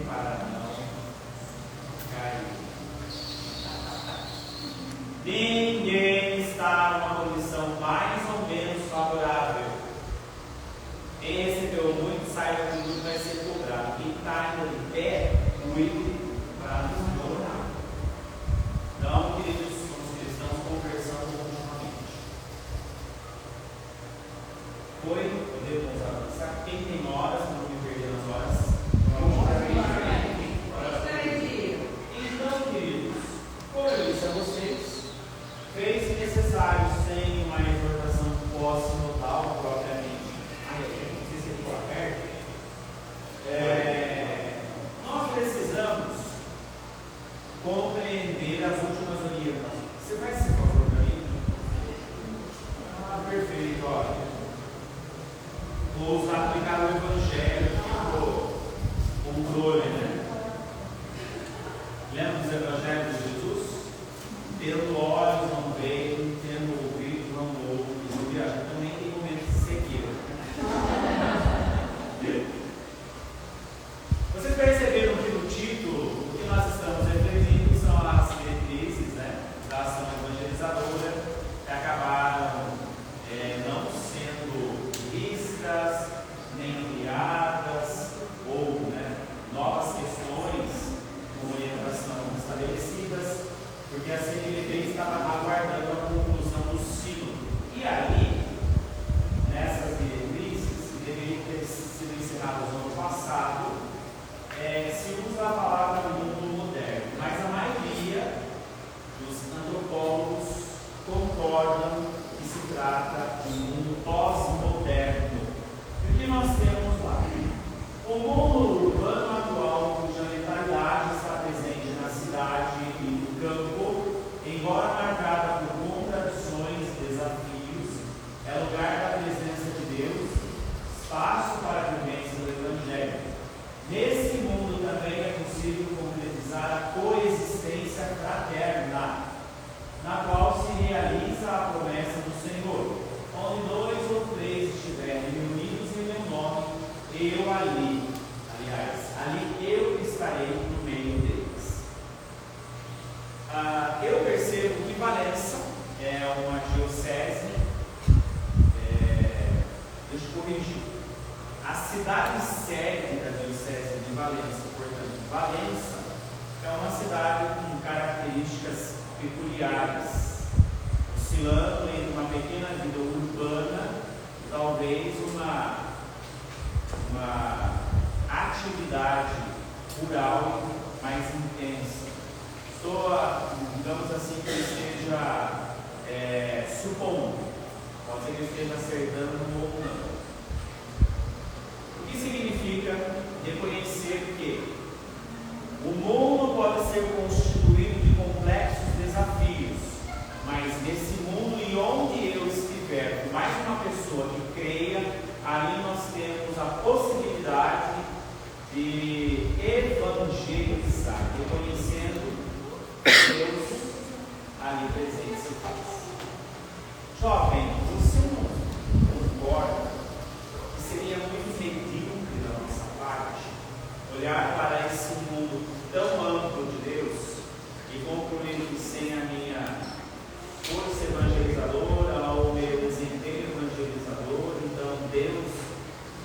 para não cair. Ninguém está numa condição mais ou menos favorável. Quem recebeu muito, saiba que muito vai ser cobrado. Quem está ainda de pé, cuide para nos melhorar. Então, queridos, os cristãos conversando continuamente. Podemos avançar. Quem tem horas, não me perder nas horas. Então, queridos, como eu disse a vocês, fez necessário sem uma exortação pós-sinodal propriamente. Não sei se ele ficou aberto. Nós precisamos compreender as últimas orientações. Você vai se favor para mim? Perfeito, olha. Vou aplicar o Evangelho que o controle, né? Lembra dos Evangelhos de Jesus? Tendo olhos não veio, tendo ouvido não ouve, e viajar também tem momento de cegueira. Vocês perceberam que no título o que nós estamos refletindo são as diretrizes, né, da ação evangelizadora que acabaram não sendo vistas, nem criadas, ou novas questões com orientação estabelecidas, porque a CNBB estava aguardando a conclusão do sínodo. E aí, nessas diretrizes, que deveriam ter sido encerradas no ano passado, se usa a palavra mundo moderno, mas a maioria dos antropólogos concordam que se trata de um mundo pós-moderno. E o que nós temos lá? O mundo urbano atual, cuja mentalidade está presente na cidade e no campo, embora marcada por contradições e desafios, é lugar da presença de Deus, espaço para a vivência do Evangelho. Nesse mundo também é possível concretizar a coexistência fraterna, na qual se realiza a promessa do Senhor: onde 2 ou 3 estiverem reunidos em meu nome, eu ali. Aliás, ali eu estarei no meio deles. Eu percebo que Valença é uma diocese. Deixa eu corrigir. A cidade sede da diocese de Valença, portanto, Valença é uma cidade com características peculiares, oscilando entre uma pequena vida urbana e talvez uma atividade rural mais intensa. Estou, digamos assim, que ele esteja supondo, pode ser que ele esteja acertando ou não. O que significa reconhecer que o mundo pode ser constituído de complexos desafios, mas nesse mundo e onde eu estiver, com mais uma pessoa que creia, ali nós temos a possibilidade de evangelizar, reconhecendo Deus ali presente. Jovem, você não concorda que seria muito medíocre da nossa parte olhar para esse mundo tão amplo de Deus e concluir que sem a minha força evangelizadora ou meu desempenho evangelizador, então Deus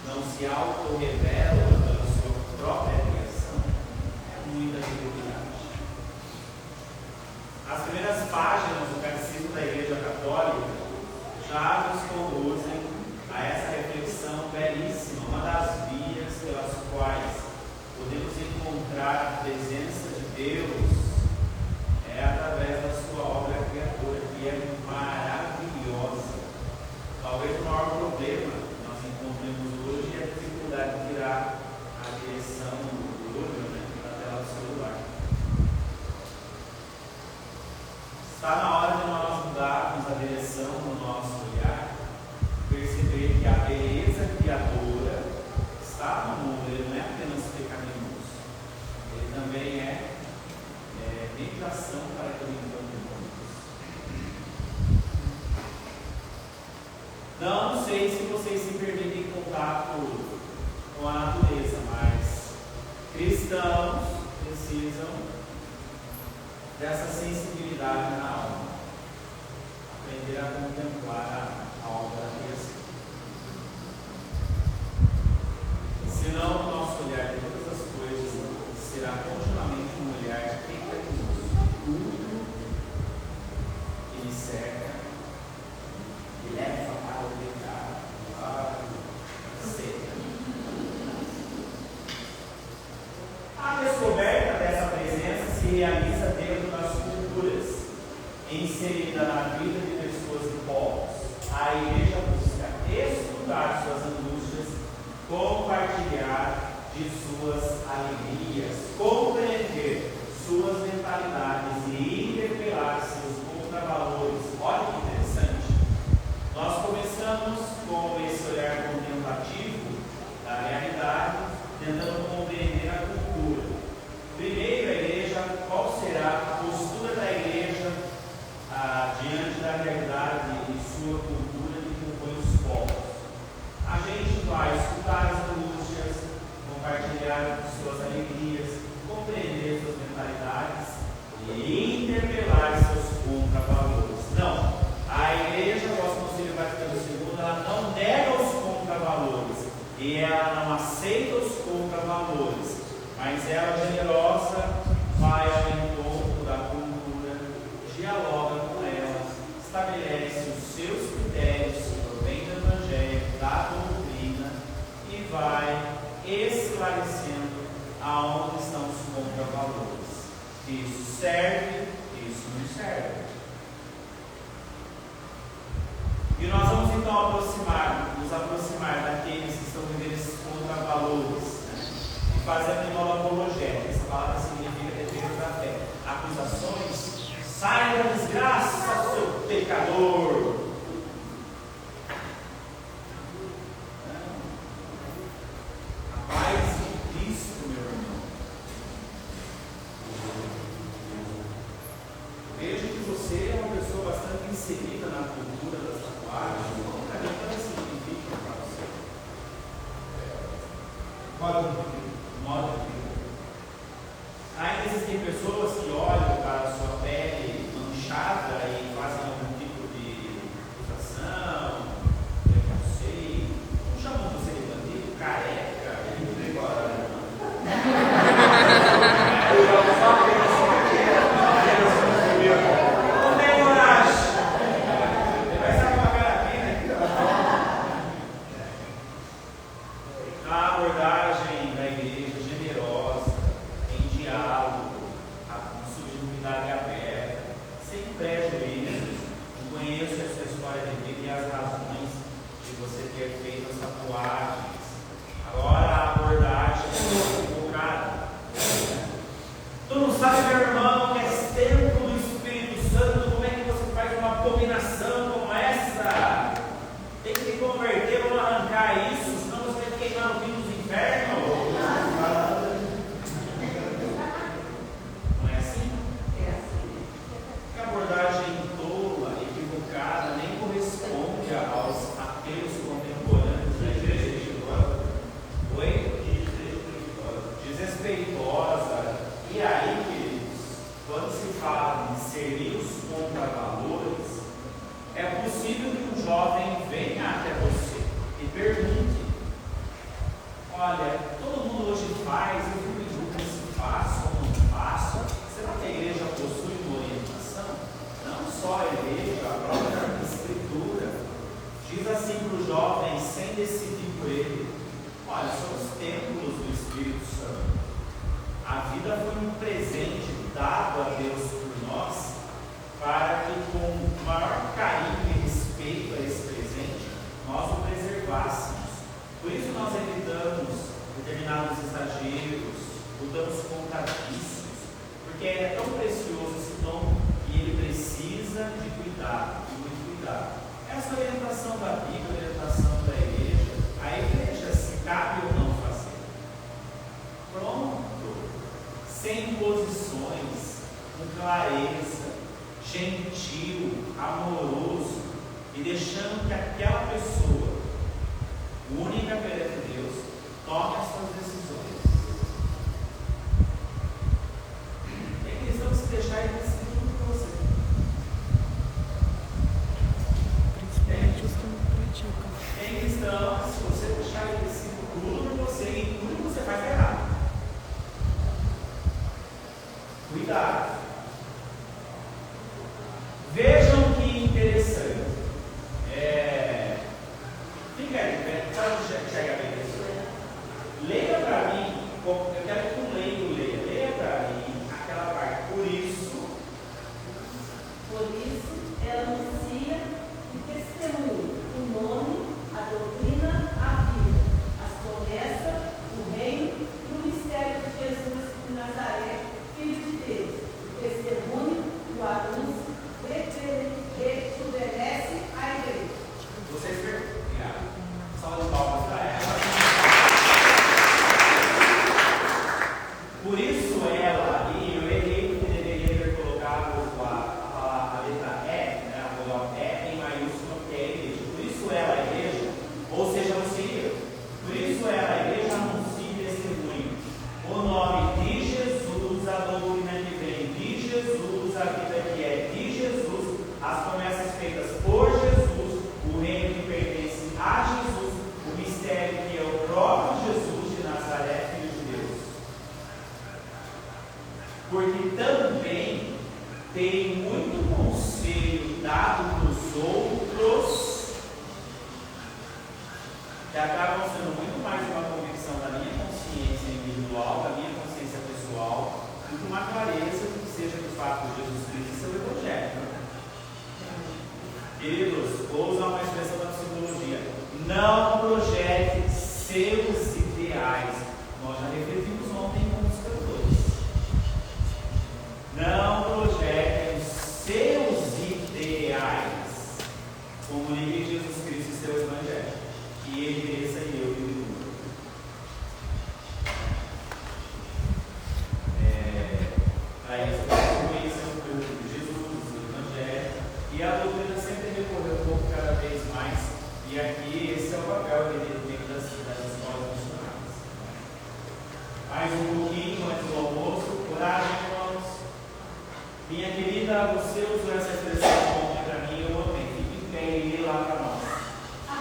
não se auto-revela pela sua própria criação? É muita dificuldade. As primeiras páginas do Catecismo da Igreja Católica já nos conduzem a essa reflexão belíssima. Uma das vias pelas quais podemos encontrar a presença de Deus é através da sua obra criadora, que é maravilhosa. Talvez o maior problema que nós encontremos hoje é a dificuldade de tirar a direção do olho da tela do celular. Está na hora de nós mudarmos a direção do nosso olhar, cristãos precisam dessa sensibilidade na alma, aprender a contemplar a obra da criação. Senão, o nosso olhar de todas as coisas será continuamente um olhar pecaminoso, tudo que me cerca, que leva para o pecado, seca. A descoberta dessa presença se realiza dentro das culturas, inserida na vida de pessoas e povos. A igreja busca estudar suas angústias, compartilhar de suas alegrias, compreender suas mentalidades e interpelar seus contravalores. Olha que interessante. Nós começamos com esse olhar contemplativo da realidade, tentando compreender a cultura. Primeiro, a igreja, qual será a postura da igreja diante da realidade e sua cultura que compõe os povos? A gente vai escutar as angústias, compartilhar suas alegrias, compreender suas mentalidades e interpelar seus contravalores. Não, a igreja, o nosso Conselho Vaticano II, ela não nega os contravalores e ela não aceita os contravalores, mas ela, generosa, vai ao encontro da cultura, dialoga com ela, estabelece os seus critérios, provém do Evangelho, da doutrina e vai esclarecendo aonde estão os contravalores. Isso serve, isso não serve. E nós vamos então nos aproximar daqueles que estão vivendo esses contravalores, e fazendo de modo apologético. Essa palavra significa defesa da fé. Acusações, saia da desgraça, seu pecador. A paz de Cristo, meu irmão. Veja que você é uma pessoa bastante inserida na cultura das tatuagens. O que ela significa para você? Modo de vida. Ainda existem pessoas que olham para a sua pele manchada e fazem algum tipo de acusação, preconceito. Não chamam você de bandido, careca, não tem coragem. Vai sair uma carapina. A abordagem da igreja generosa, em diálogo, com subjetividade aberta, sem prejuízos. Eu conheço essa história de vida e as razões de você ter feito as tatuagens. Agora a abordagem é equivocada. Tu não sabe, meu irmão, que é templo do Espírito Santo, como é que você faz uma abominação como essa? Tem que se converter, vamos arrancar isso, senão você vai queimar no fim dos infernos. Não é assim? É assim. A abordagem tola, equivocada, nem corresponde aos ateus contemporâneos da igreja. Oi? Desrespeitosa. E aí, queridos, quando se fala em servir os contravalores, é possível que um jovem venha até você e pergunte: olha, todo mundo hoje faz, eu fico em dúvida se faço ou não faço. Será que a igreja possui uma orientação? Não só a igreja, a própria Escritura diz assim para o jovem, sem decidir por ele: olha, somos templos do Espírito Santo. A vida foi um presente dado a Deus por nós, para que com maior carinho e respeito a esse presente, nós o preservássemos. Por isso nós evitamos determinados exageros, lutamos contra vícios, porque é tão precioso esse dom que ele precisa de cuidado, de muito cuidado. Essa orientação da Bíblia, a orientação da igreja, a igreja se cabe ou não fazer. Pronto. Sem imposições, com clareza, gentil, amoroso, e deixando que aquela pessoa, única perante Deus, tome as suas decisões. Cuidado. Vejam que interessante. Fica aí, pode chegar bem isso. Leia para mim, eu quero que um leigo leia. Leia para mim aquela parte. Por isso, ela anuncia e testemunha o nome, a doutrina, a vida, as promessas, o reino e o mistério de Jesus de Nazaré, Filho de Deus. O testemunho, o anúncio, rejuvenesce a igreja. vocês perguntam. Salve de palmas para ela. Por isso ela, e eu errei porque deveria ter colocado a letra E, né, a vogal E em maiúsculo, que é a igreja. Por isso ela, a igreja, ou seja, não seria eu. Por isso ela, a igreja, anuncia e testemunha o nome de Jesus, a doutrina que vem de Jesus, a vida que é de Jesus, as promessas feitas por Jesus, o reino que pertence a Jesus, o mistério que é o próprio Jesus de Nazaré, Filho de Deus. Porque também tem muito conselho dado para os outros que acabam sendo muito mais uma convicção da minha consciência individual, da minha consciência pessoal, do que uma clareza do que seja de fato Jesus Cristo e seu Evangelho. Queridos, vou usar uma expressão da psicologia: não projete seus ideais. Nós já refletimos ontem com os cantores. Não projete os seus ideais. Comunique Jesus Cristo e seu Evangelho. Que ele cresça e eu diminua. Para isso, eu quero conhecer um pouco de Jesus, do Evangelho. E a doutrina sempre recorreu um pouco cada vez mais. E aqui esse é o papel dentro das escolas missionárias. Mais um pouquinho antes do almoço. Coragem, irmãos. Minha querida, você usou essa expressão ontem para mim, eu amei. Fique em pé e lê lá para nós.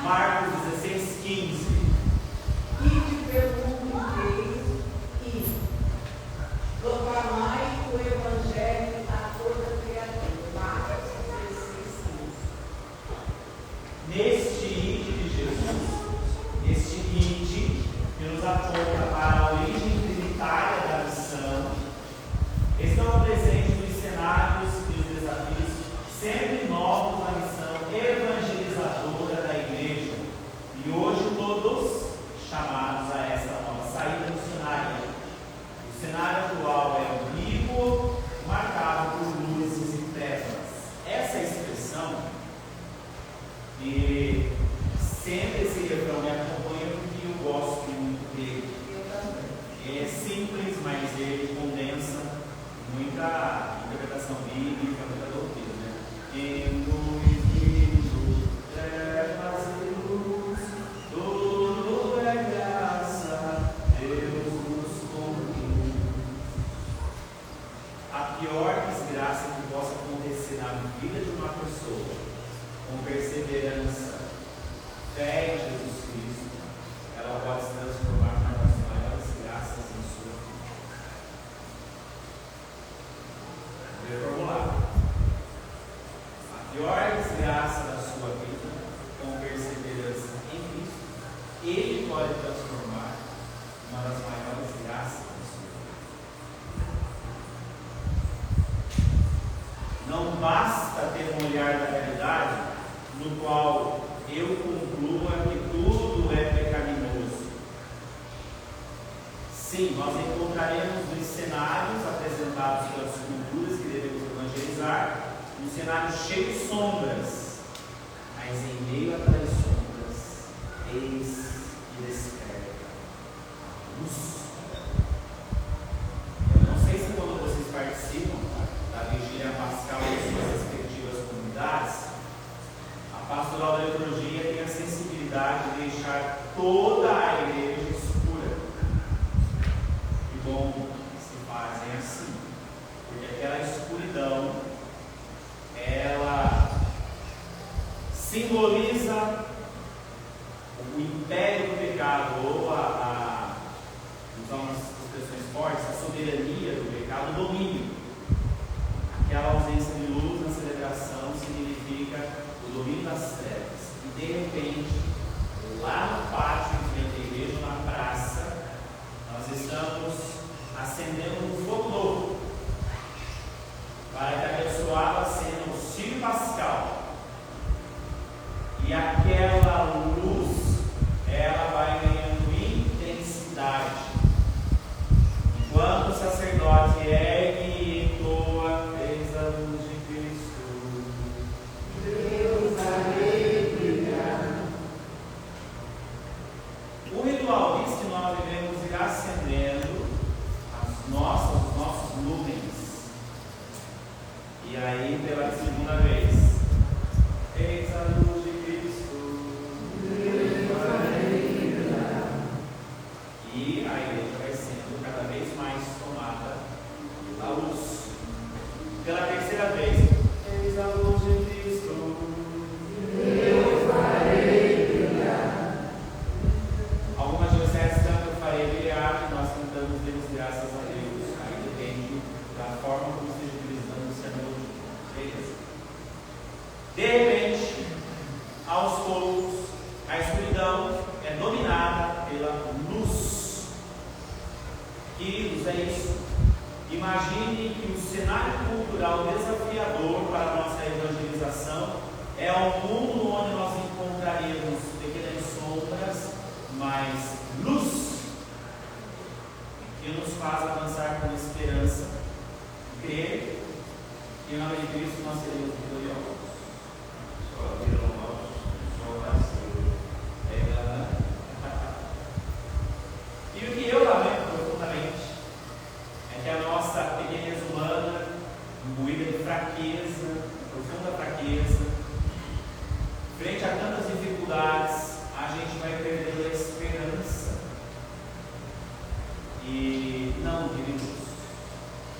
Marcos 16:15. Ide pelo mundo inteiro e proclamai o Evangelho a toda criatura. Marcos 16:15. Neste ide de Jesus, este ide que nos aponta para a origem trinitária da missão, estão presentes nos cenários e os desafios sempre novos na missão evangelizadora da igreja. E hoje todos chamados a essa nova saída missionária. O cenário atual é ambíguo, marcado por luzes e trevas. Essa expressão, e sempre esse refrão me acompanha porque eu gosto muito dele. É simples, mas ele condensa muita interpretação bíblica, muita doutrina, né? Em luz e trevas e luz, tudo é graça, Deus nos conduz. A pior desgraça que possa acontecer na vida de uma pessoa, com perseverança, fé em Jesus Cristo, ela pode se transformar numa das maiores graças em sua vida. Vou reformular. A pior desgraça da sua vida, com perseverança em Cristo, Ele pode transformar uma das maiores graças da sua vida. Não basta ter um olhar da realidade no qual eu conclua que tudo é pecaminoso. Sim, nós encontraremos nos cenários apresentados pelas culturas que devemos evangelizar, um cenário cheio de sombras, mas em meio a tais sombras, eis que desperta a luz. Eu não sei se quando vocês participam da vigília pascal em suas respectivas comunidades, a pastoral da liturgia tem a sensibilidade de deixar toda a igreja escura. Que bom que se fazem assim, porque aquela escuridão, ela simboliza o império do pecado, ou Queridos, é isso. Imagine que o cenário cultural desafiador para a nossa evangelização é um mundo onde nós encontraremos pequenas sombras, mas luz, que nos faz avançar com esperança, crer que em nome de Cristo nós seremos vitoriosos. E o que eu lamento profundamente é que a nossa pequenez humana, imbuída de fraqueza, profunda fraqueza, frente a tantas dificuldades, a gente vai perdendo a esperança. E não, queridos,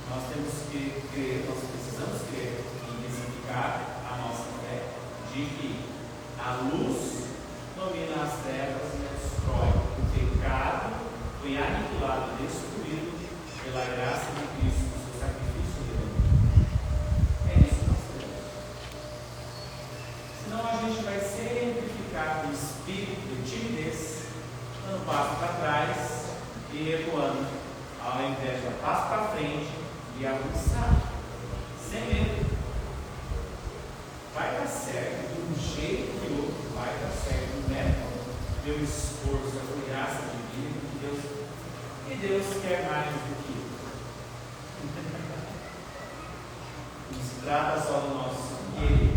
nós temos que crer, nós precisamos crer e intensificar a nossa fé de que a luz domina as trevas e destrói. O pecado foi aniquilado e destruído pela graça de Cristo, o seu sacrifício redentador. É isso que nós temos. Senão a gente vai sempre ficar com espírito de timidez, dando passo para trás e recuando, ao invés de dar passo para frente e avançar, sem medo. Vai dar certo de um jeito que o outro vai dar certo, não é meu esforço, é por graça divina que Deus quer mais do que não se trata só do nosso querer,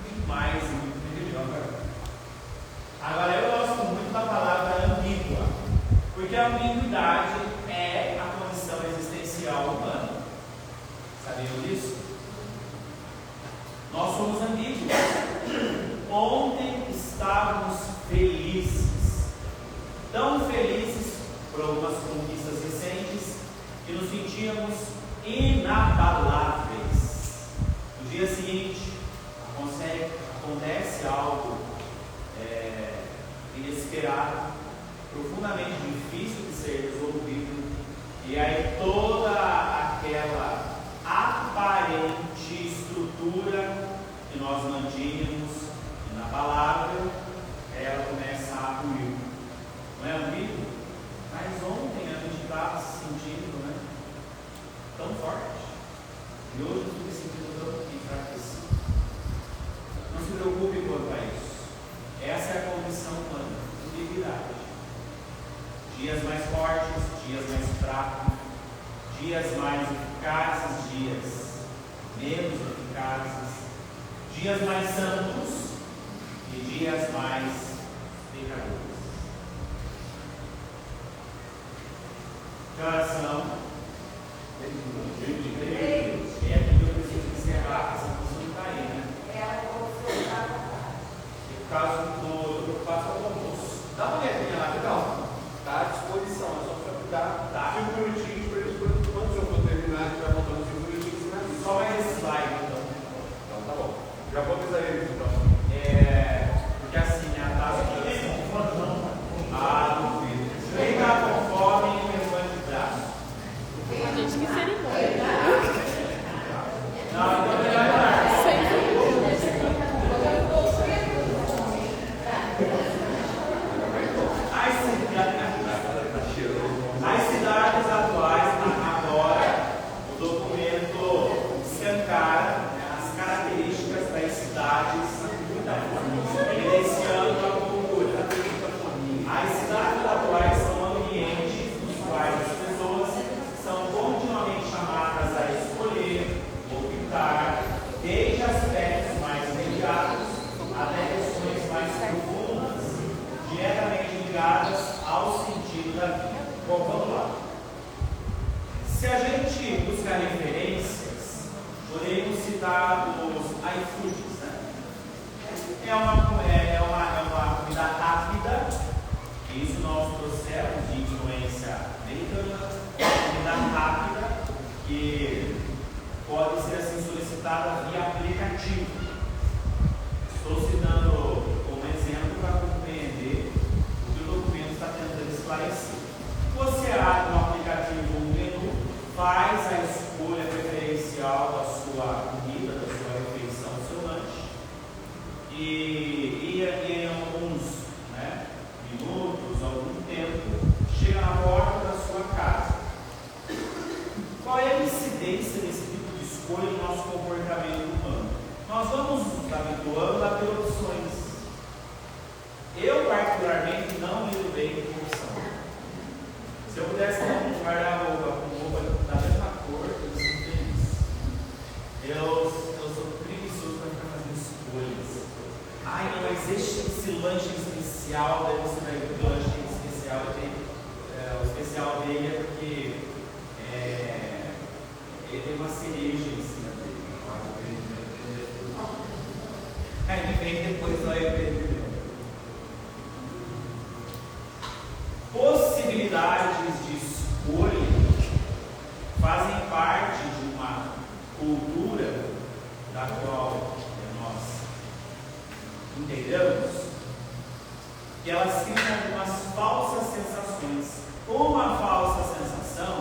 muito mais e muito melhor. Agora eu gosto muito da palavra ambígua, porque a ambiguidade é a condição existencial humana. Sabiam disso? Nós somos ambíguos. Ontem estávamos felizes, tão felizes por algumas conquistas recentes, que nos sentíamos inabaláveis. No dia seguinte, acontece algo inesperado, profundamente difícil de ser resolvido, e aí toda aquela aparente estrutura que nós mantínhamos inabalável, ela começa a ruir. Não é amigo? Mas ontem a gente estava se sentindo, né, tão forte, e hoje eu estou me sentindo tão enfraquecido. Não se preocupe quanto a isso. Essa é a condição humana, ambiguidade. Dias mais fortes, dias mais fracos, dias mais eficazes, dias menos eficazes, dias mais santos e dias mais pecadores. Que oração? É aqui que eu preciso encerrar, essa pessoa não está aí, né? Por causa do preocupado com o almoço. Dá uma olhadinha lá, legal? Está à disposição, é só para cuidar. Tá. 5 minutinhos para eles, quando eu for terminar, a gente vai voltando 5 minutinhos na lista. Só mais esse slide, então. Então tá bom. Já vou avisar eles, então. Porque assim, a taça de duvido. Quem está com fome, levante o braço. Gente, que cerimônia. Não, então ele vai dar. As cidades atuais, agora, o documento escancara as características das cidades, evidenciando a cultura. As cidades atuais são ambientes nos quais as pessoas são continuamente chamadas a escolher, optar, desde aspectos mais imediatos até questões mais profundas, diretamente ligadas ao sentido da vida. Bom, vamos lá. Se a gente buscar referências, podemos citar os iFoods, né? É uma comida rápida, isso nós trouxemos de influência americana, comida rápida que pode ser assim solicitada via aplicativo. Estou citando como exemplo para compreender o que o documento está tentando esclarecer. Você abre no aplicativo um menu, faz a escolha preferencial da sua comida, da sua refeição, do seu lanche, e em alguns minutos, algum tempo, chega na porta nosso comportamento humano. Nós vamos nos habituando a ter opções. Eu, particularmente, não lido bem com opção. Se eu pudesse ter um guarda-roupa com roupa da mesma cor, eu seria feliz. Eu sou preguiçoso para ficar fazendo escolhas. Ai, não, mas esse lanche especial, daí você vai ver o lanche especial, o especial dele é porque ele tem uma cereja em cima dele. Aí ele vem depois vai ver. Possibilidades de escolha fazem parte de uma cultura da qual nós entendemos que elas criam algumas falsas sensações. Uma falsa sensação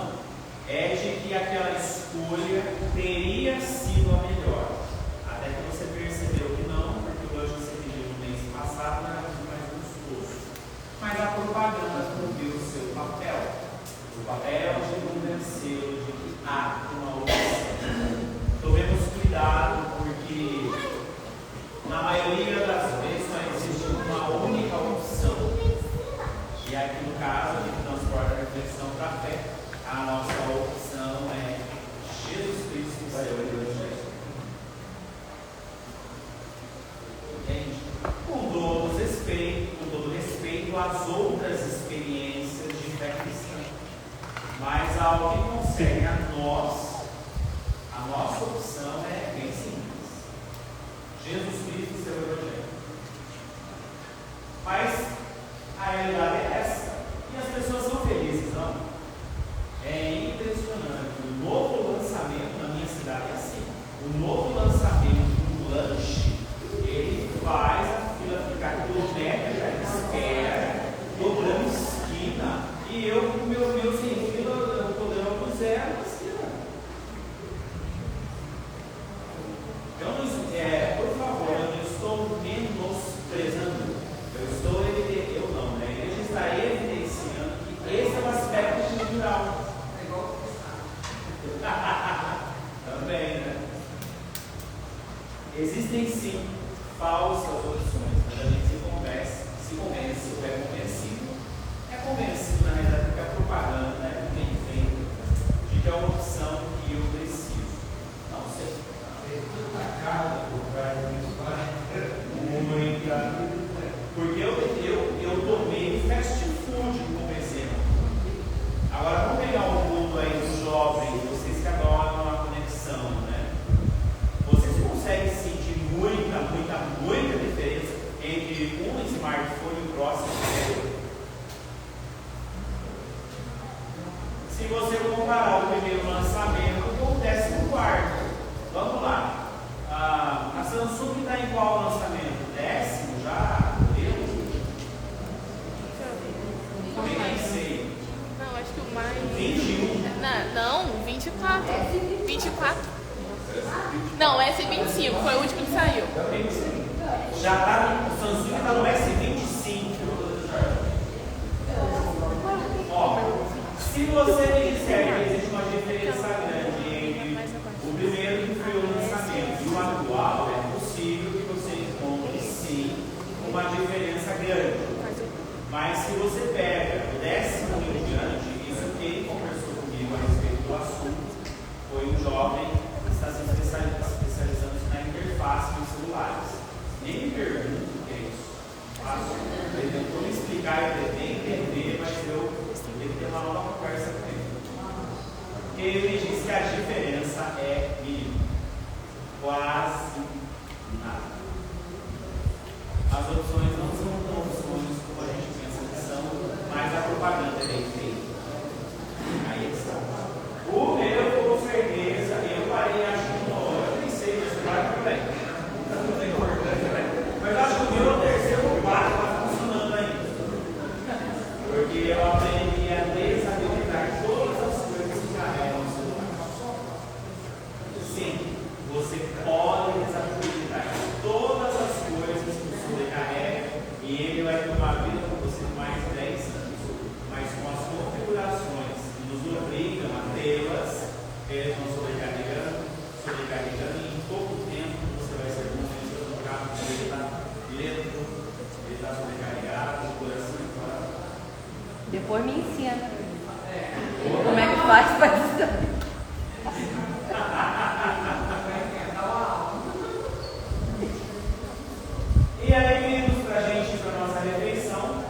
é de que aquela escolha teria sido a melhor, até que você percebeu que não, porque o lanche que você pediu no mês passado não era muito mais gostoso. Mas a propaganda cumpriu o seu papel. O papel de convencê-lo de que há uma opção. Tomemos cuidado, porque na maioria das vezes só existe uma única opção. E aqui no caso, a gente transporta a reflexão para a fé. A nossa opção é Jesus Cristo e seu Evangelho. Entende? Com todo respeito às outras experiências de fé cristã. Mas ao que concerne a nossa opção é bem simples. Jesus Cristo e seu Evangelho. Mas a realidade é essa. E as pessoas são felizes, não? É impressionante. O novo lançamento na minha cidade é assim. O novo lançamento do lanche, ele faz a fila ficar quilométrica à espera, dobrando esquina. E eu, com meu sem fila, eu podendo do zero na esquina. Por favor, eu não estou menosprezando. Eu não, né? A igreja está evidenciando que esse é o aspecto cultural. Também, né? Existem sim falsas opções, mas a gente se convence, ou é convencido. É convencido, na realidade, porque a propaganda é bem feita de que é uma opção que eu preciso. Não sei. A cara do cara muita. Porque eu tomei fast food convencendo. Agora vamos pegar o mundo aí dos jovens, vocês que adoram uma conexão, né? Vocês conseguem sentir muita diferença entre um smartphone e o próximo? Se você comparar o primeiro lançamento com o 14º, vamos lá. A Samsung está em qual lançamento? 10º já? Nem sei. Não, acho que o mais. 21. Não, 24. 24. Não, S25 foi o último que saiu. Já está, o Samsung está no S25. Ó, se você me disser que existe uma diferença grande entre o primeiro que foi o lançamento e o atual, é possível que você encontre sim uma diferença grande. Mas se você pega o 10º em diante, isso quem conversou comigo a respeito do assunto foi um jovem que está se especializando na interface dos celulares. Nem me pergunto o que é isso. Ele tentou me explicar, eu tentei entender, mas eu tenho que ter uma nova conversa com ele. Porque ele diz que a diferença é mínima. Quase nada. As opções não são tão opções como a gente pensa que são, mas a propaganda é bem feita. Aí está. O meu, com certeza, eu parei, acho que eu nem sei, mas vai tudo bem. Não tem importância, né? Mas acho que o meu é o terceiro ou quarto está funcionando ainda. Porque eu aprendi a desabilitar todas as coisas que carregam no celular. Sim, você pode desabilitar todas as coisas que o sobrecarrega e ele vai ter uma vida com você por mais de 10 anos. Mas com as configurações que nos obrigam a tê-las, eles vão sobrecarregando Depois me ensina. Como é que faz para isso? E aí, queridos, para a gente ir para a nossa refeição,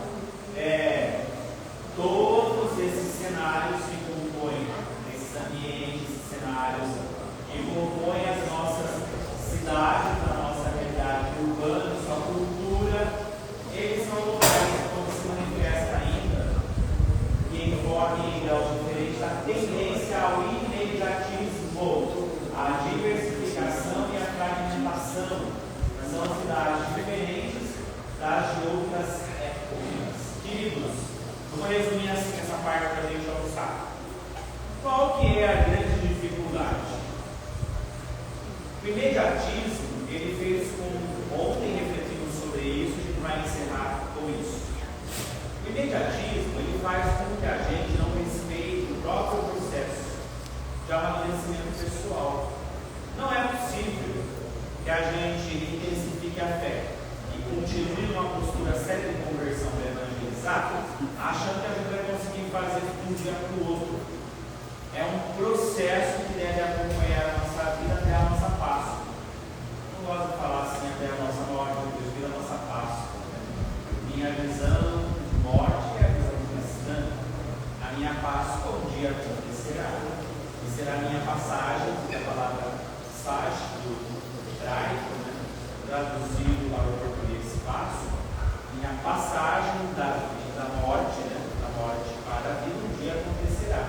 todos esses cenários que compõem, esses ambientes, esses cenários que compõem as nossas cidades, a nossa realidade urbana, sua cultura, eles são locais onde se manifesta ainda, e em forma e grau diferente, a tendência ao imediatismo, à diversificação e à fragmentação. São cidades diferentes das de outras épocas. Queridos, vou resumir assim essa parte para a gente almoçar. Qual que é a grande dificuldade? O imediatismo, ele fez com... Ontem refletimos sobre isso, a gente vai encerrar com isso. O imediatismo, ele faz com que a gente não respeite o próprio processo de amadurecimento pessoal. Não é possível que a gente intensifique a fé e continue numa postura séria de conversão para evangelizar, achando que a gente vai conseguir fazer de um dia para o outro. É um processo que deve acompanhar a nossa vida até a nossa Páscoa. Não gosto de falar assim até a nossa morte, depois vira a nossa Páscoa. Minha visão de morte é a visão cristã. A minha Páscoa um dia acontecerá. E será a minha passagem, a palavra passagem do hebraico, traduzido para o português passo, minha passagem da morte, da morte para a vida, um dia acontecerá.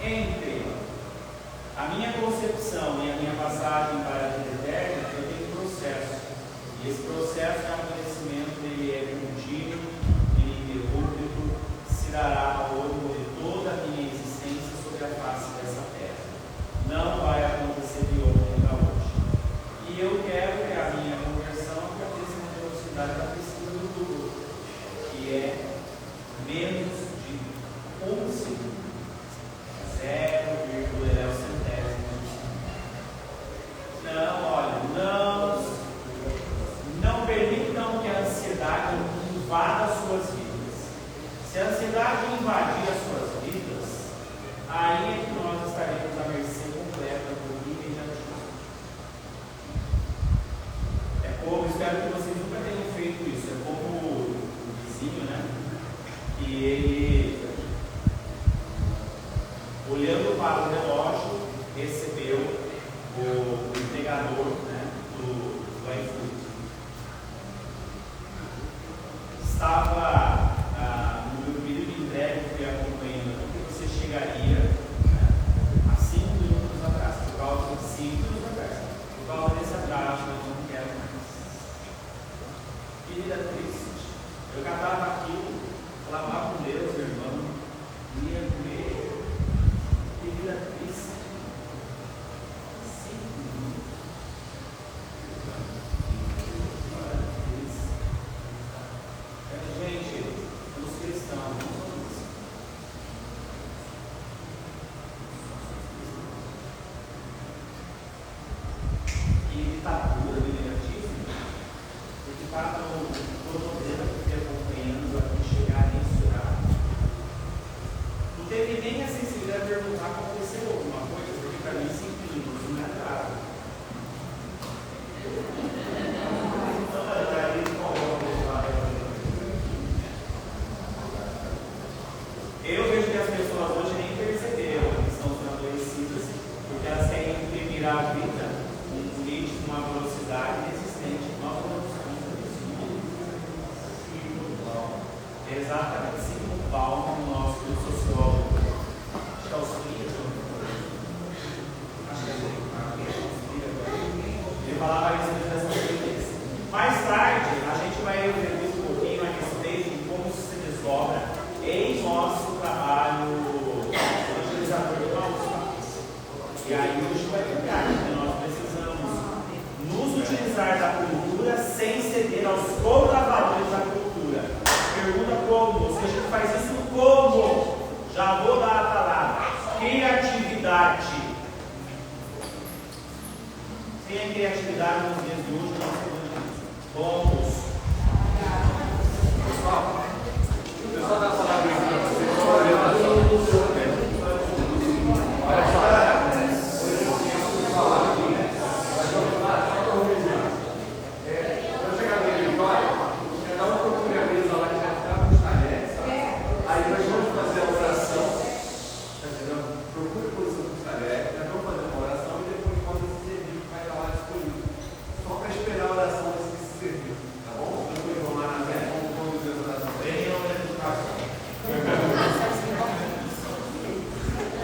Entre a minha concepção e a minha passagem para a vida eterna, eu tenho um processo. E esse processo de amadurecimento, ele é contínuo, ininterrupto, se dará ao longo de toda a minha existência sobre a face dessa terra. Não vai acontecer de ontem para hoje. E eu quero que a minha conversão aconteça na velocidade da pesquisa do Google, que é menos de 1 segundo. 0,0 centésimos. Não, olha, não permitam que a ansiedade invada as suas vidas. Se a ansiedade invadir as suas vidas, aí é que nós estaremos à mercê completa do imediatismo. É como, espero que vocês nunca tenham feito isso. É como o vizinho, que ele, olhando para o relógio, recebeu o entregador do iFood. Estava no meu período de entrega que fui acompanhando, que você chegaria há 5 minutos atrás, por causa de 5 minutos atrás, por causa desse atraso, eu não quero mais. Vida triste. Eu catava aquilo, falava com Deus, irmão, ia comer. Que vida triste. 5 minutos. Gente, os cristãos não são isso. E ditadura do negativismo, porque para o modelo que acompanhando aqui chegar nesse horário, não teve nem a sensibilidade de perguntar se aconteceu alguma coisa, porque para mim 5 minutos não é nada. Eu vejo que as pessoas hoje nem perceberam que estão sendo adoecidas, porque elas querem imprimir a vida um ritmo, uma velocidade inexistente. Nós vamos exatamente 5 palmos no nosso sociólogo. Acho que é os filhos. Acho que ele falava isso dessas coisas. Mais tarde, a gente vai refletir um pouquinho a respeito de como isso se desdobra em nosso trabalho utilizador de palavras. E aí hoje vai ficar, porque nós precisamos nos utilizar da cultura sem ceder aos contravalores da cultura. Pergunta como? Se a gente faz isso como? Já vou dar a palavra. Criatividade. Sem criatividade nos dias de hoje, nós podemos. Como?